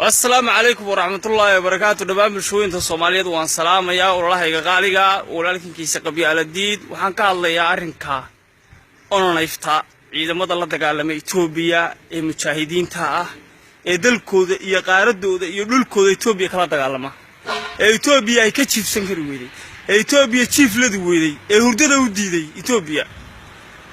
السلام عليكم ورحمة الله وبركاته. دباب الشوين الصومالية وان سلام يا والله يقاليقا ولكن كيس قبي على الديد وحن قال لي يا أرنكا أنا نفتح إذا ما ضل تقال إثيوبيا المشاهدين تا يدلكود يقاردود يدلكود إثيوبيا كلا تقال ما إثيوبيا يكشف سنكر ويدي إثيوبيا كشف لد ويدي يهودنا وديدي إثيوبيا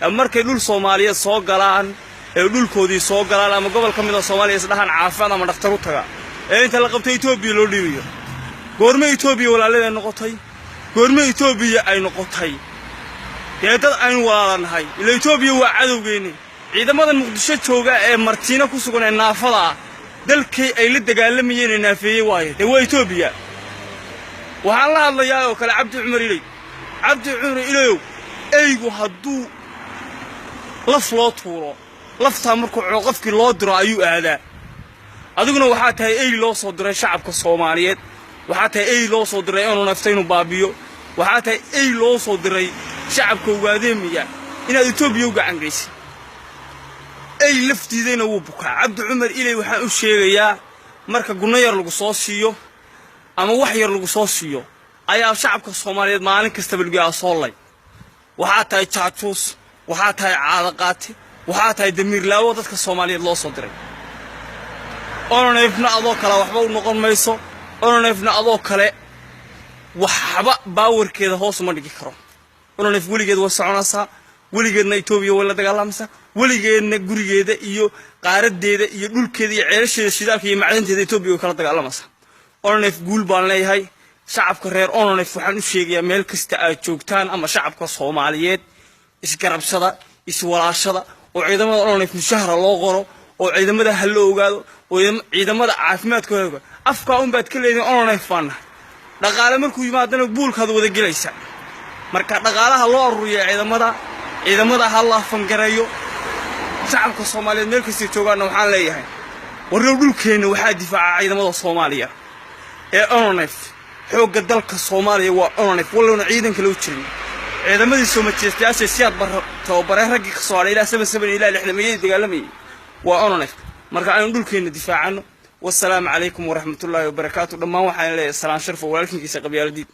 أمريكا دول الصومالية صوق قلان دول كودي صوق قلان أما قبل كم من الصومالية صدقان عافانا ما نختاروا تجا أنت لقبت إثيوبيا لوديويا قرمي إثيوبيا ولا لا نقطي قرمي إثيوبيا أي نقطي يهدد أين ولا نهاي إثيوبيا وعدو جيني إذا ما المقدسة شوقة مرتينا كوسكون النافضة دلكي أي لد قال لهم يجين النافية وايد هو إثيوبيا وحنا الله يا وكل عبد عمر إلي عبد عمر إليو أيوه هدو لفلو طورو لفتها مركو عقفك الله درا أيو أهدا أدوكنا وحاتها أي لو صدر شعبك الصوماليات وحاتها أي لو صدر أنو نفتين بابيو وحاتها أي لو صدر شعبك وقادمية إن إثيوبيا وقع إنجليزي أي لفتي ذينا وبكا عبد عمر إلي وحان الشيغيا مركا قنير لقصاصيو أما وحير لقصاصيو أيها شعبك الصوماليات مالين كستبلقيا صولي وحاتها تشاتوس وحاتها عادقاتي وحاتها دمير لاو dadka Soomaaliyeed loo soo diray oo neefna adoo kala waxba u noqon mayso oo neefna adoo kale waxba baawarkeeda hoos ma dhigi karo oo neef waligeed waa soconaysa waligeedna Itoobiya wala dagaalamsa waligeedna gurigeeda iyo qaaradeeda iyo dhulkeeda iyo ceelasheeda shidaalka iyo macdanteeda Itoobiya kala dagaalamasa oo neef guul baan leeyahay shacabka reer oo neef waxaan u sheegayaa meel kasta ay joogtaan ama shacabka Soomaaliyeed isgarabsada iswalaashada وعيدمada oo neef mushahar loo qoro oo ciidamada hal loo ogaado oo ciidamada caafimaadkooda afka un baad ka leedahay oo neef faana dhaqaale markuu yimaadana buulkaad wada galaysa marka dhaqaalaha loo ururiyo ciidamada hal la fangareeyo shacabka Soomaaliyeed meel kasta joogaan waxaan leeyahay warro dhulkeena waxa difaaca ciidamada Soomaaliya ee oo neef xoogga dalka Soomaaliya waa oo neef walloona ciidanka loo jirin ciidamadii Soomaaliyeed siyaad tababaray ragii ka soo ilaa 77 ilaa 600 dagaalamay waa ononef marka aan dhulkeena difaacano wassalaamu calaykum waraxmatullaahi wabarakaatuh dhamaan waxaan leeyahay salaan sharaf walaalkiisa qabyaaladii